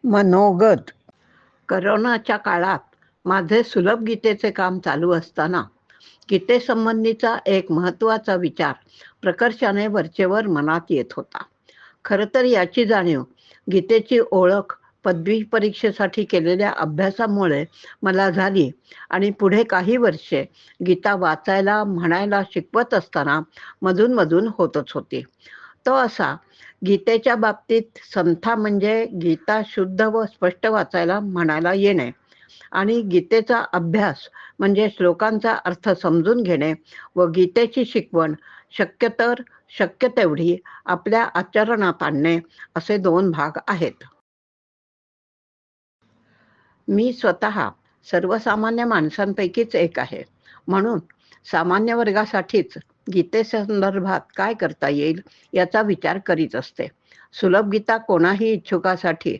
मनोगत. करोनाच्या काळात माझे सुलभ गीतेचे काम चालू असताना गीतेसंबंधीचा एक महत्त्वाचा विचार प्रकर्षाने वरचेवर मनात येत होता. खरं तर याची जाणीव गीतेची ओळख पदवी परीक्षेसाठी केलेल्या अभ्यासामुळे मला झाली आणि पुढे काही वर्षे गीता वाचायला म्हणायला शिकवत असताना मधून होतच होती. तो असा, गीतेच्या बाबतीत संथा म्हणजे गीता शुद्ध व स्पष्ट वाचायला म्हणायला येणे आणि गीतेचा अभ्यास म्हणजे श्लोकांचा अर्थ समजून घेणे व गीतेची शिकवण शक्य तेवढी आपल्या आचरणात आणणे असे दोन भाग आहेत. मी स्वतः सर्वसामान्य माणसांपैकीच एक आहे. म्हणून सामान्य वर्गासाठीच गीतेसंदर्भात काय करता येईल याचा विचार करीत असते. सुलभ गीता कोणाही इच्छुकासाठी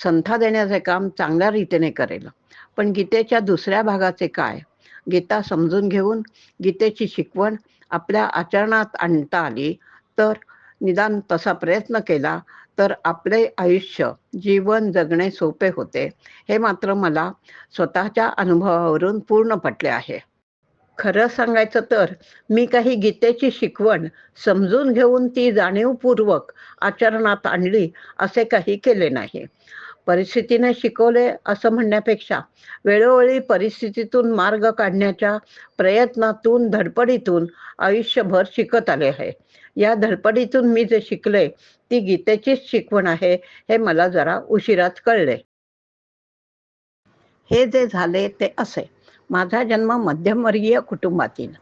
संथा देण्याचे काम चांगल्या रीतीने करेल. पण गीतेच्या दुसऱ्या भागाचे काय? गीता समजून घेऊन गीतेची शिकवण आपल्या आचरणात आणता आली तर, निदान तसा प्रयत्न केला तर आपले आयुष्य जीवन जगणे सोपे होते, हे मात्र मला स्वतःच्या अनुभवावरून पूर्ण पटले आहे. खरं सांगायचं तर मी काही गीतेची शिकवण समजून घेऊन ती जाणीवपूर्वक आचरणात आणली असे काही केले नाही. परिस्थितीने शिकवले असं म्हणण्यापेक्षा वेळोवेळी परिस्थितीतून मार्ग काढण्याच्या प्रयत्नातून धडपडीतून आयुष्यभर शिकत आले आहे. या धडपडीतून मी जे शिकले ती गीतेचीच शिकवण आहे हे मला जरा उशिराच कळले. हे जे झाले ते असे. माझा जन्म मध्यमवर्गीय कुटुंबातील.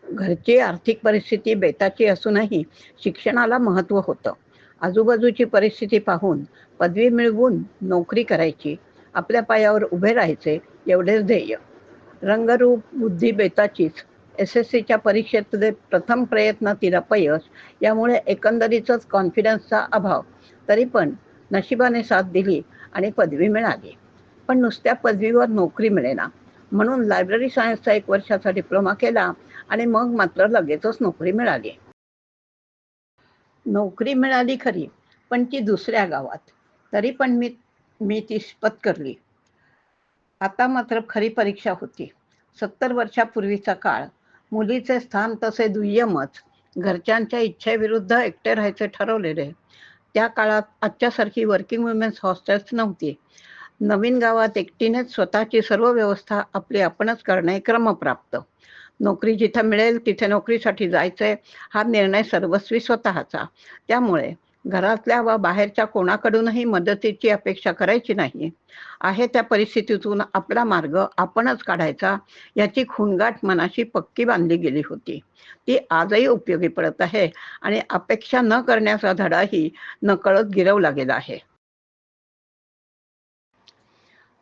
घरची आर्थिक परिस्थिती बेताची असूनही शिक्षणाला महत्त्व होतं. आजूबाजूची परिस्थिती पाहून पदवी मिळवून नोकरी करायची, आपल्या पायावर उभे राहायचे एवढेच ध्येय. रंगरूप बुद्धी बेताचीच. SSCच्या परीक्षेतले प्रथम प्रयत्नातील अपयश, यामुळे एकंदरीतच कॉन्फिडन्सचा अभाव. तरी पण नशिबाने साथ दिली आणि पदवी मिळाली. पण नुसत्या पदवीवर नोकरी मिळेना. म्हणून लायब्ररी सायन्सचा 1 वर्षाचा डिप्लोमा केला आणि मग मात्र लगेचच नोकरी मिळाली. नोकरी मिळाली खरी, पण ती दुसऱ्या गावात. तरी पण मी ती पत्करली. आता मात्र खरी परीक्षा होती. 70 वर्षापूर्वीचा काळ. मुलीचे स्थान तसे दुय्यमच. घरच्यांच्या इच्छेविरुद्ध एकटे राहायचे ठरवलेले. त्या काळात आजच्यासारखी वर्किंग वुमेन्स हॉस्टेल्स नव्हती. नवीन गावात एकटीनेच स्वतःची सर्व व्यवस्था आपली आपणच करणे क्रमप्राप्त. नोकरी जिथे मिळेल तिथे नोकरीसाठी जायचे हा निर्णय सर्वस्वी स्वतःचा. त्यामुळे घरातल्या व बाहेरच्या कोणाकडूनही मदतीची अपेक्षा करायची नाही. आहे त्या परिस्थितीतून आपला मार्ग आपणच काढायचा याची खूणगाठ मनाशी पक्की बांधली गेली होती. ती आजही उपयोगी पडत आहे आणि अपेक्षा न करण्याचा धडाही नकळत गिरवला गेला आहे.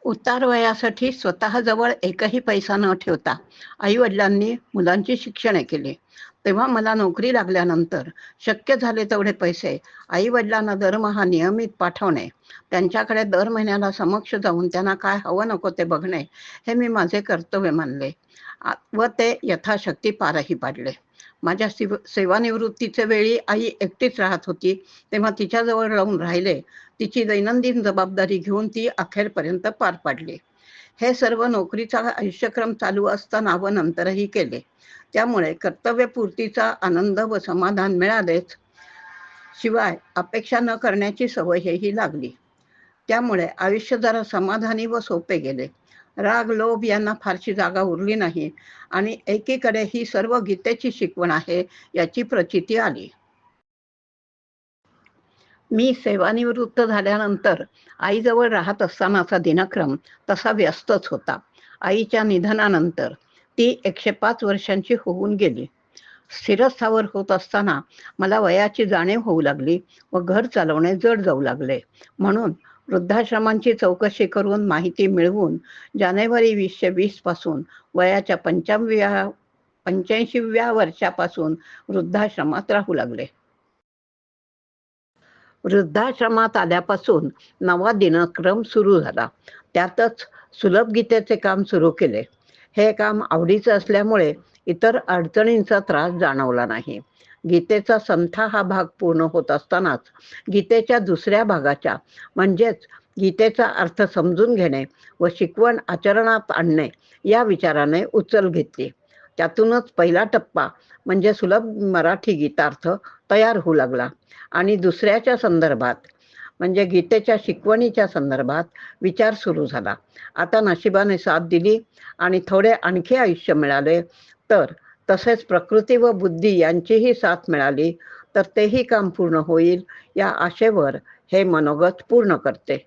उतार वयासाठी स्वतःजवळ एकही पैसा न ठेवता आई-वडिलांनी मुलांची शिक्षणे केली. तेव्हा मला नोकरी लागल्यानंतर शक्य झाले तेवढे पैसे आई-वडिलांना दरमहा नियमित पाठवणे, त्यांच्याकडे दर महिन्याला समक्ष जाऊन त्यांना काय हवं नको ते बघणे, हे मी माझे कर्तव्य मानले व ते यथाशक्ती पारही पाडले. माझ्या सेवानिवृत्तीच्या वेळी आई एकटीच राहत होती, तेव्हा तिच्याजवळ राहिले. तिची दैनंदिन जबाबदारी घेऊन ती अखेरपर्यंत पार पाडली. हे सर्व नोकरीचा आयुष्यक्रम चालू असताना व नंतरही केले. त्यामुळे कर्तव्यपूर्तीचा आनंद व समाधान मिळालेच, शिवाय अपेक्षा न करण्याची सवयही लागली. त्यामुळे आयुष्य जरा समाधानी व सोपे गेले. राग लोभ यांना फारशी जागा उरली नाही आणि एकीकडे ही सर्व गीतेची शिकवण आहे याची प्रचिती आली. मी सेवानिवृत्त झाल्यानंतर आईजवळ राहत असतानाचा दिनक्रम तसा व्यस्तच होता. आईच्या निधनानंतर ती 105 वर्षांची होऊन गेली. स्थिरस्थावर होत असताना मला वयाची जाणीव होऊ लागली व घर चालवणे जड जाऊ लागले. म्हणून वृद्धाश्रमांची चौकशी करून माहिती मिळवून जानेवारी 2020 पासून वयाच्या 85व्या वर्षापासून वृद्धाश्रमात राहू लागले. वृद्धाश्रमात आल्यापासून नवा दिनक्रम सुरू झाला. त्यातच सुलभ गीतेचे काम सुरू केले. हे काम आवडीचं असल्यामुळे इतर अडचणींचा त्रास जाणवला नाही. गीतेचा संथा हा भाग पूर्ण होत असतानाच गीतेच्या दुसऱ्या भागाच्या म्हणजेच गीतेचा अर्थ समजून घेणे व शिकवण आचरणात आणणे या विचाराने उचल घेतली. त्यातूनच पहिला टप्पा म्हणजे सुलभ मराठी गीतार्थ तयार होऊ लागला आणि दुसऱ्याच्या संदर्भात म्हणजे गीतेच्या शिकवणीच्या संदर्भात विचार सुरू झाला. आता नशिबाने साथ दिली आणि थोडे आणखी आयुष्य मिळाले तर, तसेच प्रकृती व बुद्धी यांचीही साथ मिळाली तर तेही काम पूर्ण होईल या आशेवर हे मनोगत पूर्ण करते.